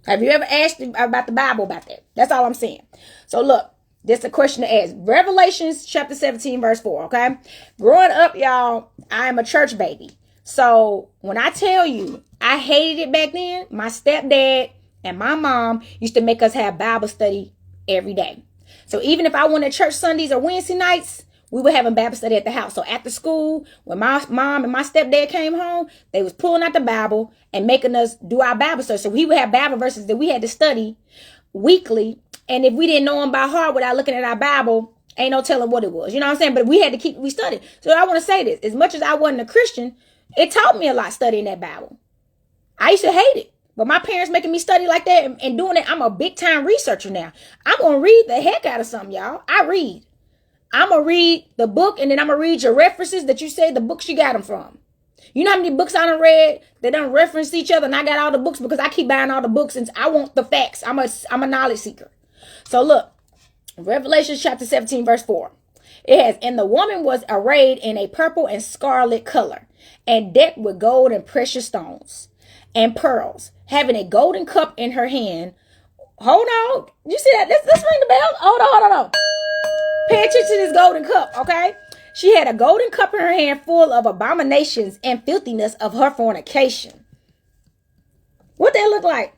Have you ever asked about the Bible about that? That's all I'm saying. So look, this is a question to ask. Revelations chapter 17, verse 4, okay? Growing up, y'all, I am a church baby. So when I tell you I hated it back then, my stepdad and my mom used to make us have Bible study every day. So even if I went to church Sundays or Wednesday nights, we were having Bible study at the house. So after school, when my mom and my stepdad came home, they was pulling out the Bible and making us do our Bible study. So we would have Bible verses that we had to study weekly. And if we didn't know them by heart without looking at our Bible, ain't no telling what it was. You know what I'm saying? But we studied. So I want to say this. As much as I wasn't a Christian, it taught me a lot studying that Bible. I used to hate it. But my parents making me study like that and doing it, I'm a big time researcher now. I'm going to read the heck out of something, y'all. I read. I'm going to read the book, and then I'm going to read your references that you say the books you got them from. You know how many books I done read that done reference each other, and I got all the books because I keep buying all the books and I want the facts. I'm a knowledge seeker. So look, Revelation chapter 17, verse 4. It has, and the woman was arrayed in a purple and scarlet color, and decked with gold and precious stones and pearls, having a golden cup in her hand. Hold on. You see that? Let's ring the bell. Hold on. Pay attention to this golden cup, okay? She had a golden cup in her hand full of abominations and filthiness of her fornication. What that look like?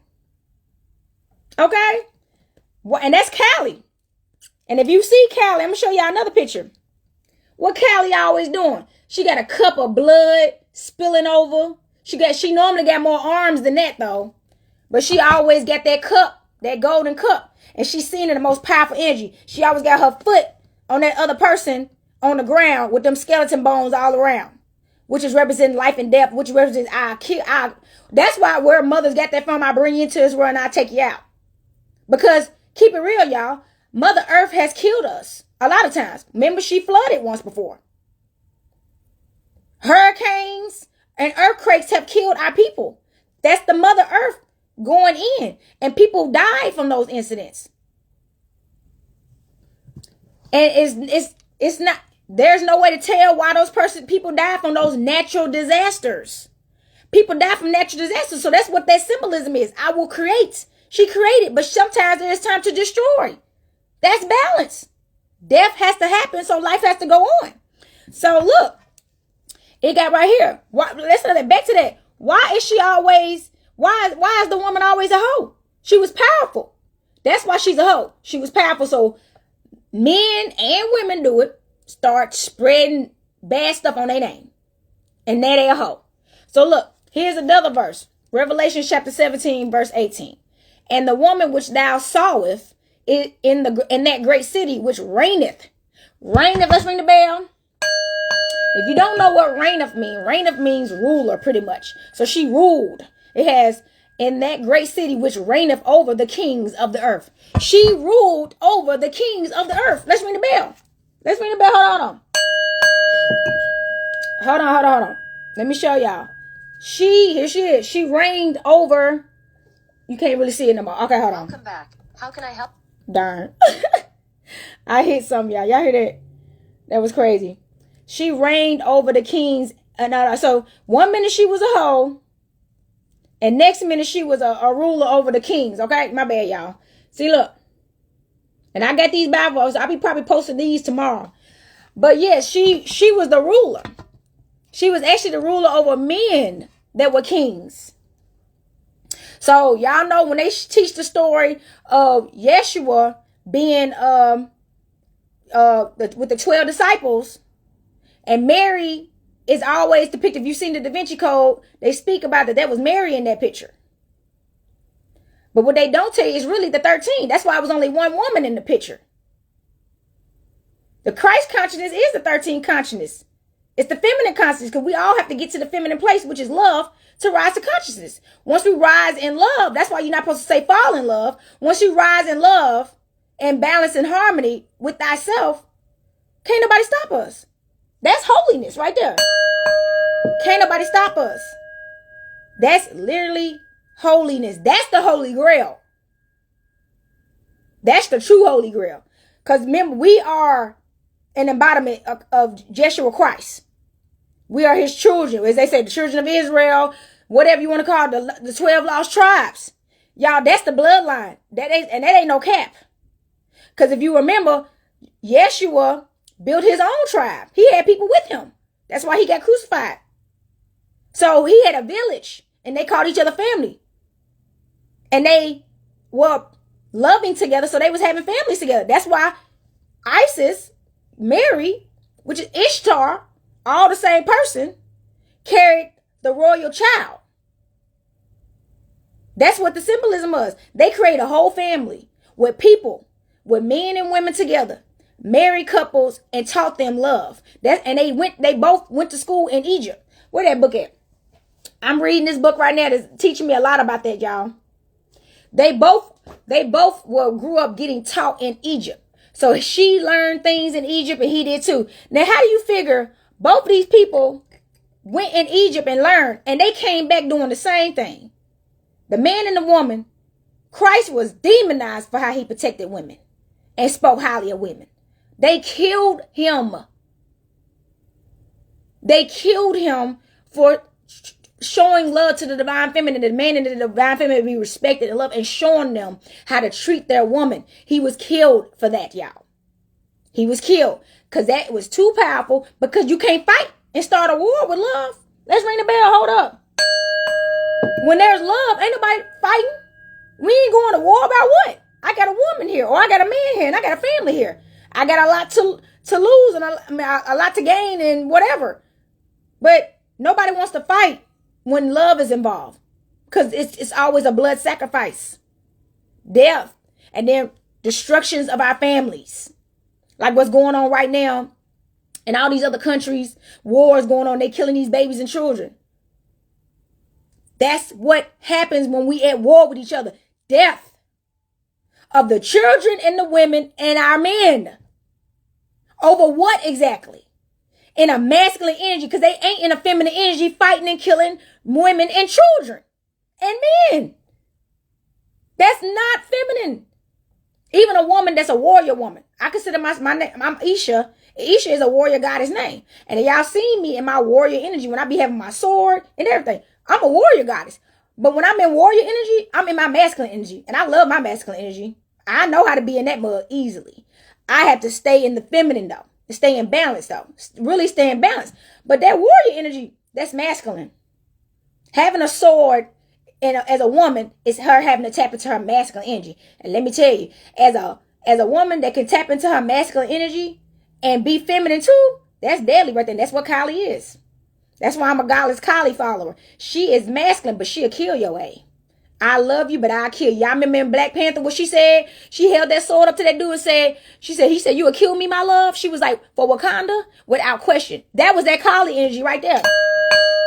Okay? And that's Callie. And if you see Callie, I'm going to show y'all another picture. What Callie always doing? She got a cup of blood spilling over. She normally got more arms than that, though. But she always got that cup, that golden cup. And she's seen in the most powerful energy. She always got her foot on that other person on the ground with them skeleton bones all around, which is representing life and death, which represents that's why where mothers got that from. I bring you into this world and I take you out. Because keep it real, y'all. Mother Earth has killed us a lot of times. Remember, she flooded once before. Hurricanes and earthquakes have killed our people. That's the Mother Earth going in. And people died from those incidents. And it's not, there's no way to tell why people die from those natural disasters. People die from natural disasters. So that's what that symbolism is. I will create. She created, but sometimes it is time to destroy. That's balance. Death has to happen, so life has to go on. So look, it got right here. Let's back to that. Why is the woman always a hoe? She was powerful. That's why she's a hoe. She was powerful. So men and women do it. Start spreading bad stuff on their name. And now they a hoe. So look, here's another verse. Revelation chapter 17, verse 18. And the woman which thou sawest in that great city which reigneth. Let's ring the bell. If you don't know what reigneth means ruler, pretty much. So she ruled. It has, in that great city which reigneth over the kings of the earth. She ruled over the kings of the earth. Let's ring the bell. Hold on. Let me show y'all. Here she is. She reigned over. You can't really see it no more. Okay, hold on. Welcome back. How can I help? Darn. I hit some, y'all. Y'all hear that? That was crazy. She reigned over the kings. So 1 minute she was a hoe. And next minute she was a ruler over the kings. Okay? My bad, y'all. See, look. And I got these Bibles. I'll be probably posting these tomorrow. But yes, she was the ruler. She was actually the ruler over men that were kings. So y'all know when they teach the story of Yeshua being with the 12 disciples, and Mary is always depicted. If you've seen the Da Vinci Code, they speak about that was Mary in that picture. But what they don't tell you is really the 13. That's why it was only one woman in the picture. The Christ consciousness is the 13 consciousness. It's the feminine consciousness, because we all have to get to the feminine place, which is love, to rise to consciousness. Once we rise in love, that's why you're not supposed to say fall in love. Once you rise in love and balance and harmony with thyself, can't nobody stop us. That's holiness right there. Can't nobody stop us. That's literally holiness. That's the Holy Grail. That's the true Holy Grail. Because remember, we are an embodiment of Jeshua Christ. We are his children. As they say, the children of Israel, whatever you want to call it, the 12 lost tribes. Y'all, that's the bloodline. That ain't no cap. Because if you remember, Yeshua built his own tribe. He had people with him. That's why he got crucified. So he had a village, and they called each other family. And they were loving together, so they was having families together. That's why Isis, Mary, which is Ishtar, all the same person, carried the royal child. That's what the symbolism was. They created a whole family with people, with men and women together, married couples, and taught them love. And they both went to school in Egypt. Where that book at? I'm reading this book right now that's teaching me a lot about that, y'all. They both grew up getting taught in Egypt. So she learned things in Egypt and he did too. Now, how do you figure both of these people went in Egypt and learned, and they came back doing the same thing? The man and the woman, Christ was demonized for how he protected women and spoke highly of women. They killed him. They killed him for showing love to the divine feminine, demanding that the divine feminine be respected and loved, and showing them how to treat their woman. He was killed for that, y'all. He was killed because that was too powerful, because you can't fight and start a war with love. Let's ring the bell. Hold up. When there's love, ain't nobody fighting. We ain't going to war about what? I got a woman here, or I got a man here, and I got a family here. I got a lot to lose and a lot to gain and whatever. But nobody wants to fight when love is involved, because it's always a blood sacrifice, death, and then destructions of our families, like what's going on right now in all these other countries. Wars going on. They killing these babies and children. That's what happens when we at war with each other. Death of the children and the women and our men. Over what exactly? In a masculine energy, because they ain't in a feminine energy fighting and killing women and children and men. That's not feminine. Even a woman that's a warrior woman. I consider my name, I'm Isha. Isha is a warrior goddess name. And y'all seen me in my warrior energy when I be having my sword and everything. I'm a warrior goddess. But when I'm in warrior energy, I'm in my masculine energy. And I love my masculine energy. I know how to be in that mud easily. I have to stay in the feminine though. Stay in balance though. Really stay in balance. But that warrior energy, that's masculine. Having a sword as a woman is her having to tap into her masculine energy. And let me tell you, as a woman that can tap into her masculine energy and be feminine too, that's deadly right there. That's what Kali is. That's why I'm a goddess Kali follower. She is masculine, but she'll kill your ass. I love you, but I'll kill you. Y'all remember in Black Panther what she said? She held that sword up to that dude and said, he said, you will kill me, my love. She was like, for Wakanda, without question. That was that Kali energy right there.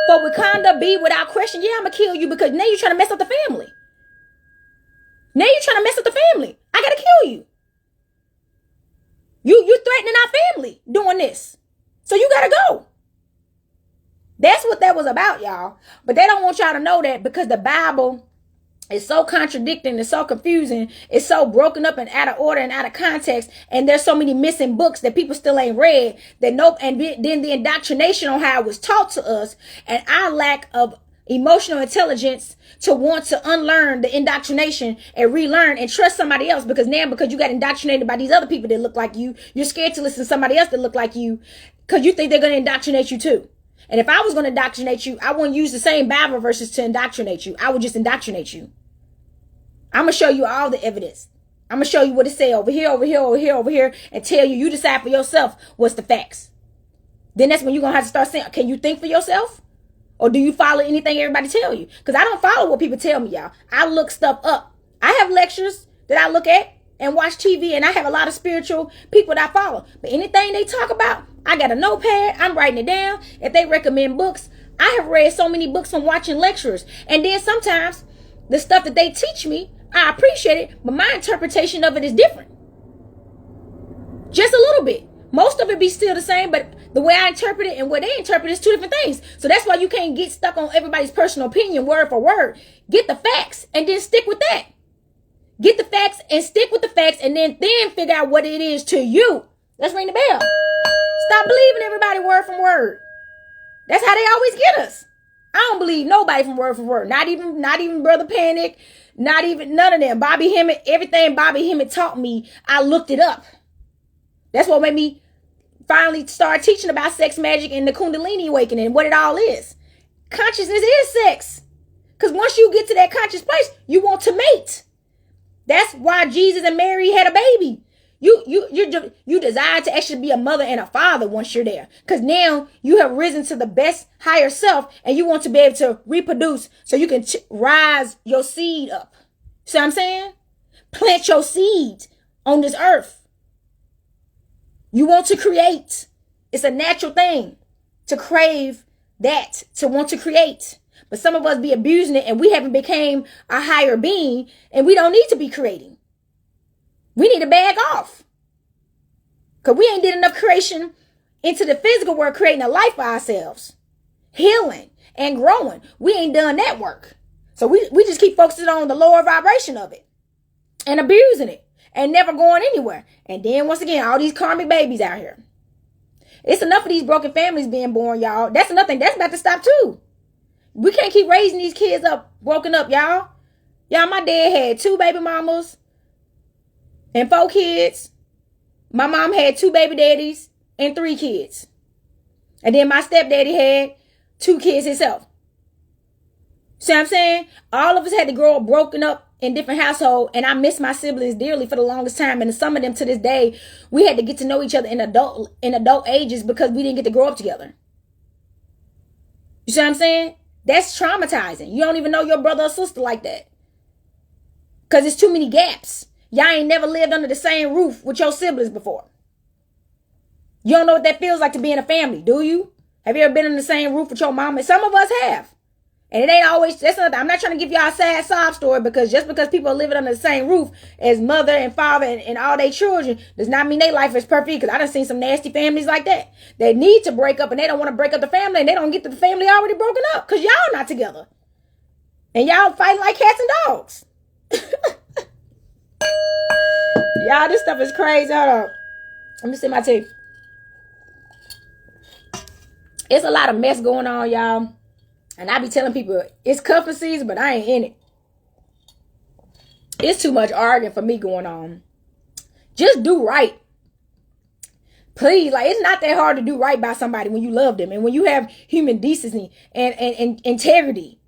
For Wakanda, be without question. Yeah, I'm going to kill you, because now you're trying to mess up the family. Now you're trying to mess up the family. I got to kill you. You threatening our family doing this. So you got to go. That's what that was about, y'all. But they don't want y'all to know that, because the Bible is so contradicting, it's so confusing, it's so broken up and out of order and out of context, and there's so many missing books that people still ain't read, and then the indoctrination on how it was taught to us, and our lack of emotional intelligence to want to unlearn the indoctrination and relearn and trust somebody else, because you got indoctrinated by these other people that look like you, you're scared to listen to somebody else that look like you, because you think they're going to indoctrinate you too. And if I was going to indoctrinate you, I wouldn't use the same Bible verses to indoctrinate you. I would just indoctrinate you. I'm going to show you all the evidence. I'm going to show you what it say over here, over here, over here, over here, and tell you, you decide for yourself what's the facts. Then that's when you're going to have to start saying, can you think for yourself? Or do you follow anything everybody tell you? Because I don't follow what people tell me, y'all. I look stuff up. I have lectures that I look at and watch TV, and I have a lot of spiritual people that I follow. But anything they talk about, I got a notepad. I'm writing it down. If they recommend books, I have read so many books from watching lectures. And then sometimes the stuff that they teach me, I appreciate it, but my interpretation of it is different. Just a little bit. Most of it be still the same, but the way I interpret it and what they interpret is two different things. So that's why you can't get stuck on everybody's personal opinion word for word. Get the facts and then stick with that. Get the facts and stick with the facts, and then figure out what it is to you. Let's ring the bell. Stop believing everybody word from word. That's how they always get us. I don't believe nobody from word for word. Not even Brother Panic. Not even none of them. Bobby Hemmett, everything Bobby Hemmett taught me, I looked it up. That's what made me finally start teaching about sex magic and the Kundalini awakening and what it all is. Consciousness is sex. Because once you get to that conscious place, you want to mate. That's why Jesus and Mary had a baby. You desire to actually be a mother and a father once you're there. Because now you have risen to the best higher self, and you want to be able to reproduce so you can rise your seed up. See what I'm saying? Plant your seed on this earth. You want to create. It's a natural thing to crave that, to want to create. But some of us be abusing it, and we haven't became a higher being, and we don't need to be creating. We need to bag off. Because we ain't did enough creation into the physical world, creating a life for ourselves. Healing and growing. We ain't done that work. So we just keep focusing on the lower vibration of it. And abusing it. and never going anywhere. And then once again, all these karmic babies out here. It's enough of these broken families being born, y'all. That's nothing. That's about to stop too. We can't keep raising these kids up, broken up, y'all. Y'all, my dad had 2 baby mamas and 4 kids. My mom had 2 baby daddies and 3 kids. And then my stepdaddy had 2 kids himself. See what I'm saying? All of us had to grow up broken up in different households, and I miss my siblings dearly for the longest time. And some of them to this day, we had to get to know each other in adult ages because we didn't get to grow up together. You see what I'm saying? That's traumatizing. You don't even know your brother or sister like that. Because it's too many gaps. Y'all ain't never lived under the same roof with your siblings before. You don't know what that feels like to be in a family, do you? Have you ever been in the same roof with your mama? Some of us have. And it ain't always, I'm not trying to give y'all a sad sob story, because just because people are living under the same roof as mother and father and all their children does not mean their life is perfect. Because I done seen some nasty families like that. They need to break up and they don't want to break up the family, and they don't get the family already broken up because y'all not together. And y'all fighting like cats and dogs. Y'all, this stuff is crazy. Hold on. Let me see my teeth. It's a lot of mess going on, y'all. And I be telling people, it's cuffing season, but I ain't in it. It's too much arguing for me going on. Just do right. Please, like, it's not that hard to do right by somebody when you love them and when you have human decency and integrity.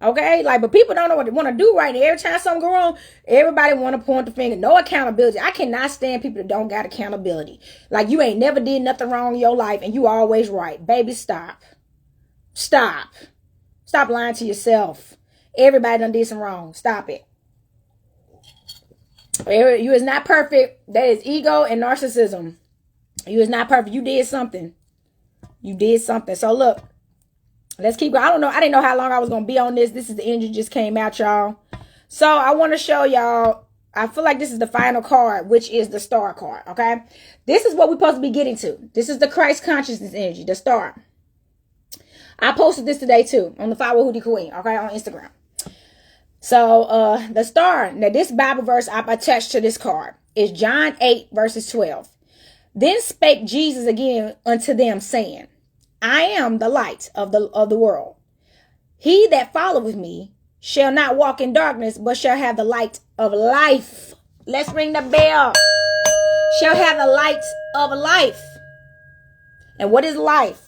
Okay? Like, but people don't know what they want to do right. And every time something go wrong, everybody want to point the finger. No accountability. I cannot stand people that don't got accountability. Like, you ain't never did nothing wrong in your life and you always right. Baby, stop. Stop. Stop lying to yourself. Everybody done did some wrong. Stop it. You is not perfect. That is ego and narcissism. You is not perfect. You did something. You did something. So look, let's keep going. I don't know. I didn't know how long I was going to be on this. This is the energy just came out, y'all. So I want to show y'all. I feel like this is the final card, which is the star card. Okay. This is what we're supposed to be getting to. This is the Christ consciousness energy, the star. I posted this today too on the Flower Hoodie Queen, okay, on Instagram. So the star, now this Bible verse I've attached to this card is John 8 verses 12. Then spake Jesus again unto them, saying, I am the light of the world. He that followeth me shall not walk in darkness, but shall have the light of life. Let's ring the bell. Shall have the light of life. And what is life?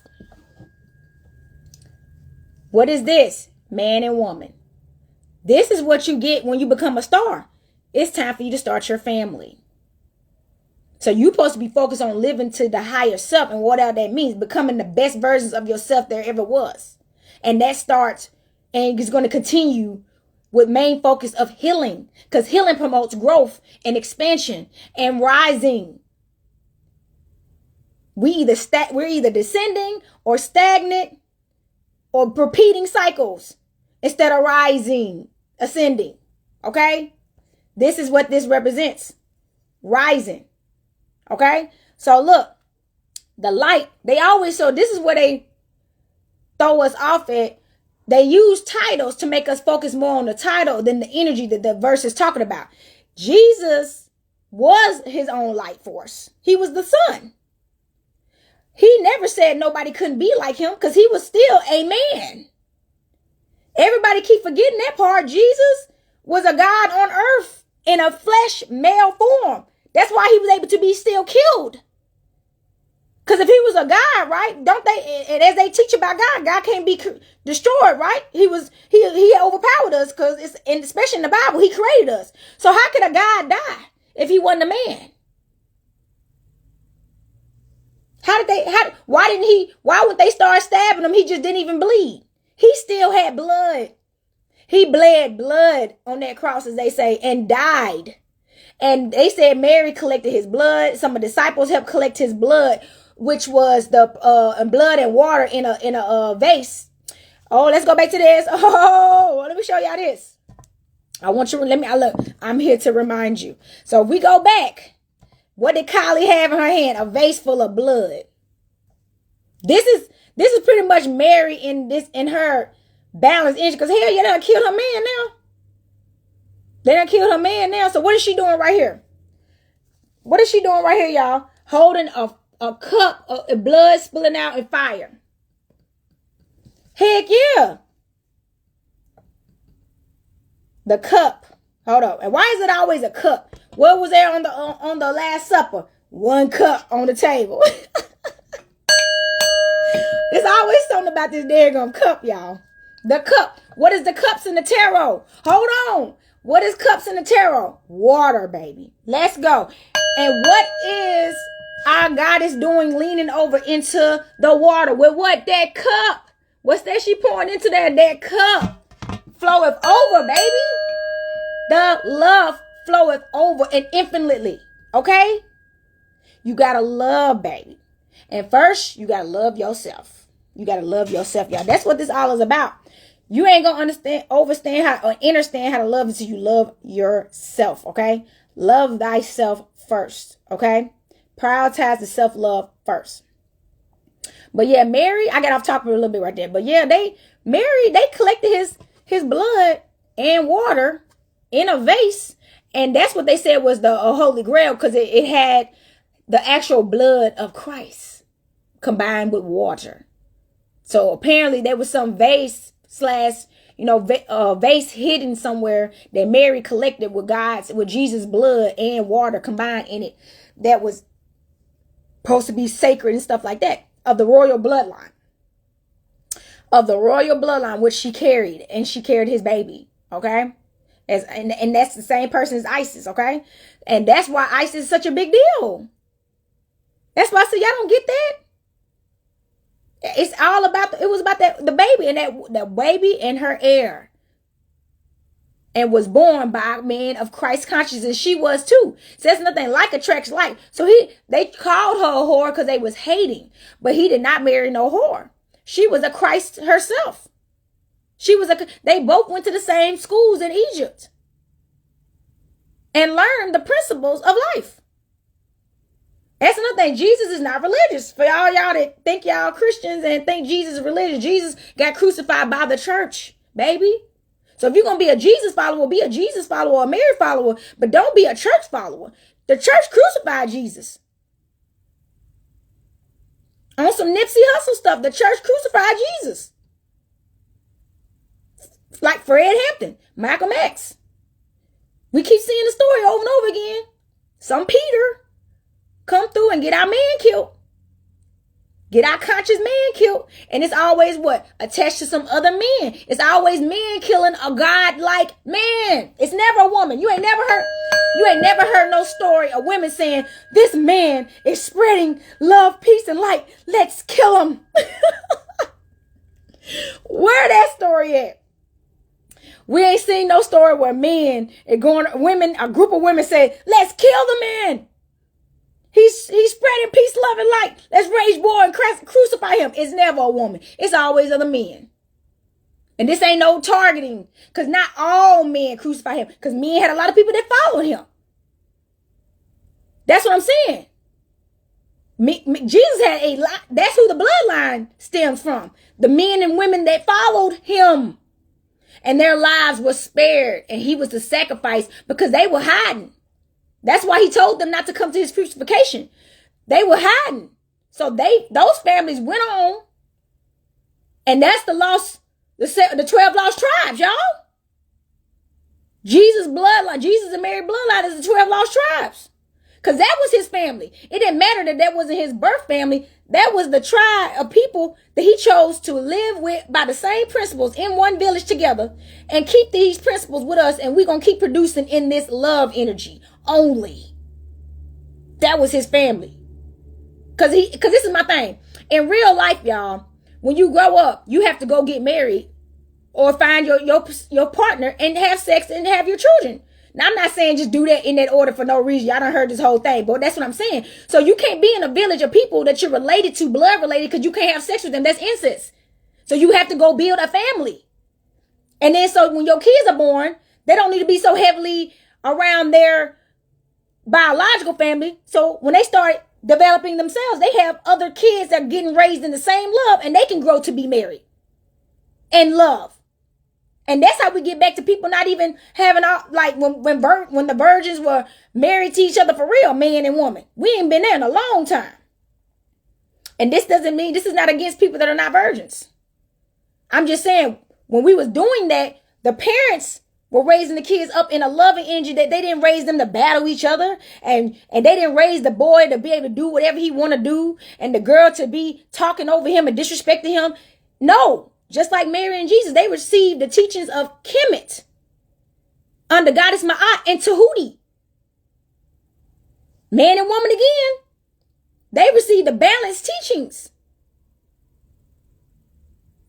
What is this? Man and woman. This is what you get when you become a star. It's time for you to start your family. So you're supposed to be focused on living to the higher self, and whatever that means, becoming the best versions of yourself there ever was. And that starts and is going to continue with main focus of healing, because healing promotes growth and expansion and rising. We're either descending or stagnant, or repeating cycles instead of rising, ascending. Okay? This is what this represents. Rising. Okay? So look, the light, so this is where they throw us off at. They use titles to make us focus more on the title than the energy that the verse is talking about. Jesus was his own light force. He was the sun. He never said nobody couldn't be like him, because he was still a man. Everybody keep forgetting that part. Jesus was a God on earth in a flesh male form. That's why he was able to be still killed. Because if he was a God, right? Don't they? And as they teach about God, God can't be destroyed, right? He overpowered us, and especially in the Bible, he created us. So how could a God die if he wasn't a man? Why would they start stabbing him? He just didn't even bleed. He still had blood. He bled blood on that cross, as they say, and died. And they said Mary collected his blood. Some of the disciples helped collect his blood, which was the blood and water in a vase. Oh, let's go back to this. Oh, let me show y'all this. I'm here to remind you. So if we go back, what did Kylie have in her hand? A vase full of blood. This is pretty much Mary in her balanced energy. Because hell, you done killed her man now. They done killed her man now. So what is she doing right here? What is she doing right here, y'all? Holding a cup of blood spilling out in fire. Heck yeah. The cup. Hold on. And why is it always a cup? What was there on the Last Supper? One cup on the table. There's always something about this daggone cup, y'all. The cup. What is the cups in the tarot? Hold on. What is cups in the tarot? Water, baby. Let's go. And what is our goddess doing, leaning over into the water with what? That cup. What's that she pouring into there? That cup floweth over, baby. The love floweth over and infinitely. Okay? You gotta love, baby. And first, you gotta love yourself. You gotta love yourself, y'all. That's what this all is about. You ain't gonna understand how to love until you love yourself, okay? Love thyself first, okay? Prioritize the self-love first. But yeah, Mary, I got off topic a little bit right there. But yeah, they collected his blood and water in a vase. And that's what they said was the Holy Grail, because it had the actual blood of Christ combined with water. So apparently there was some vase vase hidden somewhere that Mary collected with Jesus' blood and water combined in it, that was supposed to be sacred and stuff like that, of the royal bloodline. Which she carried, and she carried his baby, okay? And that's the same person as Isis, okay? And that's why Isis is such a big deal. That's why I say y'all don't get that. It's all about it was about the baby, and that baby and her heir, and was born by a man of Christ consciousness. She was too. Says nothing like attracts like. So they called her a whore because they was hating, but he did not marry no whore. She was a Christ herself. They both went to the same schools in Egypt and learned the principles of life. That's another thing. Jesus is not religious. For y'all that think y'all Christians and think Jesus is religious, Jesus got crucified by the church, baby. So if you're going to be a Jesus follower, be a Jesus follower or a Mary follower, but don't be a church follower. The church crucified Jesus. On some Nipsey Hussle stuff, the church crucified Jesus. Like Fred Hampton, Malcolm X. We keep seeing the story over and over again. Some Peter come through and get our man killed. Get our conscious man killed. And it's always what? Attached to some other men. It's always men killing a God-like man. It's never a woman. You ain't never heard no story of women saying, this man is spreading love, peace, and light. Let's kill him. Where that story at? We ain't seen no story where a group of women say, let's kill the man. He's spreading peace, love, and light. Let's rage war and crucify him. It's never a woman. It's always other men. And this ain't no targeting, because not all men crucify him, because men had a lot of people that followed him. That's what I'm saying. Jesus had a lot. That's who the bloodline stems from. The men and women that followed him. And their lives were spared. And he was the sacrifice because they were hiding. That's why he told them not to come to his crucifixion. They were hiding. So those families went on. And that's the 12 lost tribes, y'all. Jesus' bloodline, Jesus and Mary bloodline is the 12 lost tribes. Because that was his family. It didn't matter that wasn't his birth family. That was the tribe of people that he chose to live with by the same principles in one village together, and keep these principles with us. And we're going to keep producing in this love energy only. That was his family. Because this is my thing. In real life, y'all, when you grow up, you have to go get married or find your partner and have sex and have your children. Now, I'm not saying just do that in that order for no reason. Y'all done heard this whole thing, but that's what I'm saying. So you can't be in a village of people that you're related to, blood related, because you can't have sex with them. That's incest. So you have to go build a family. And then so when your kids are born, they don't need to be so heavily around their biological family. So when they start developing themselves, they have other kids that are getting raised in the same love, and they can grow to be married and love And that's how we get back to people not even having all, like when the virgins were married to each other for real, man and woman. We ain't been there in a long time. And this doesn't mean, this is not against people that are not virgins. I'm just saying, when we was doing that, the parents were raising the kids up in a loving energy, that they didn't raise them to battle each other. And they didn't raise the boy to be able to do whatever he want to do. And the girl to be talking over him and disrespecting him. No. Just like Mary and Jesus, they received the teachings of Kemet under Goddess Ma'at and Tahuti. Man and woman again. They received the balanced teachings.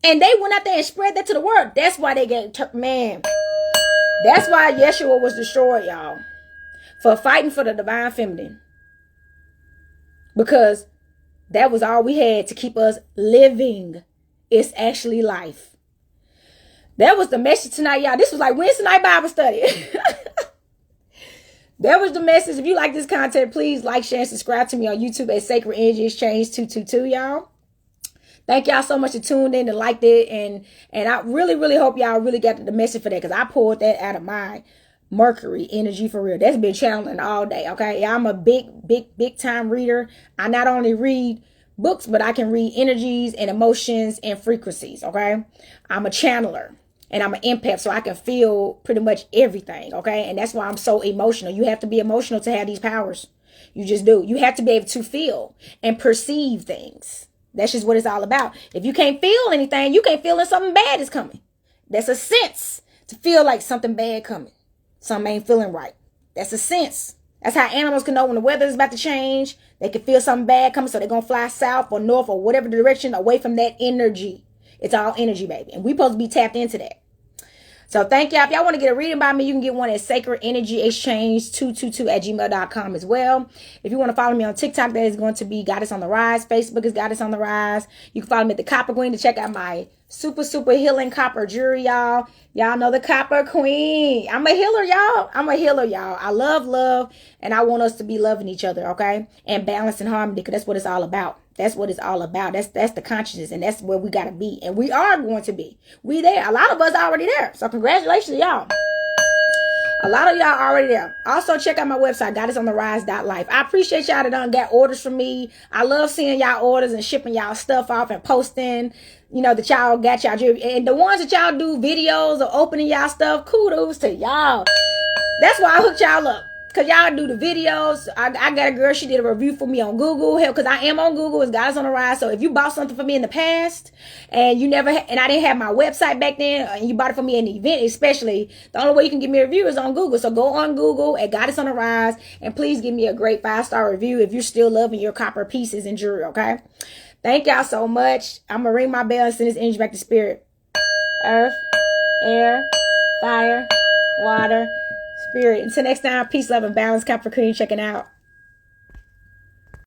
And they went out there and spread that to the world. That's why they get, man. That's why Yeshua was destroyed, y'all. For fighting for the divine feminine. Because that was all we had to keep us living. It's actually life. That was the message tonight, y'all. This was like Wednesday night Bible study. That was the message. If you like this content, please like, share, and subscribe to me on YouTube at Sacred Energy Exchange 222, y'all. Thank y'all so much for tuning in and liked it. And I really, really hope y'all really got the message for that, because I pulled that out of my Mercury energy for real. That's been channeling all day, okay? Yeah, I'm a big time reader. I not only read books, but I can read energies and emotions and frequencies, okay? I'm a channeler and I'm an empath, so I can feel pretty much everything, okay? And that's why I'm so emotional. You have to be emotional to have these powers. You just do. You have to be able to feel and perceive things. That's just what it's all about. If you can't feel anything, you can't feel that something bad is coming. That's a sense, to feel like something bad coming. Something ain't feeling right. That's a sense. That's how animals can know when the weather is about to change. They can feel something bad coming, so they're going to fly south or north or whatever direction away from that energy. It's all energy, baby. And we're supposed to be tapped into that. So thank y'all. If y'all want to get a reading by me, you can get one at Sacred Energy Exchange 222@gmail.com as well. If you want to follow me on TikTok, that is going to be Goddess on the Rise. Facebook is Goddess on the Rise. You can follow me at the Copper Queen to check out my super healing copper jewelry, y'all. Y'all know the Copper Queen. I'm a healer, y'all. I love, and I want us to be loving each other, okay? And balance and harmony, because that's what it's all about. That's what it's all about. That's the consciousness, and that's where we got to be. And we are going to be. We there. A lot of us already there. So congratulations, y'all. A lot of y'all already there. Also, check out my website, goddessontherise.life. I appreciate y'all that done got orders from me. I love seeing y'all orders and shipping y'all stuff off and posting, you know, that y'all got y'all jewelry. And the ones that y'all do videos of opening y'all stuff, kudos to y'all. That's why I hooked y'all up. Because y'all do the videos. I got a girl, she did a review for me on Google. Hell, because I am on Google. It's Goddess on the Rise. So if you bought something for me in the past and you never, and I didn't have my website back then, and you bought it for me in the event, especially, the only way you can give me a review is on Google. So go on Google at Goddess on the Rise and please give me a great 5-star review if you're still loving your copper pieces and jewelry, okay? Thank y'all so much. I'm going to ring my bell and send this energy back to spirit. Earth, air, fire, water, spirit. Until next time, peace, love, and balance. Capricorn checking out.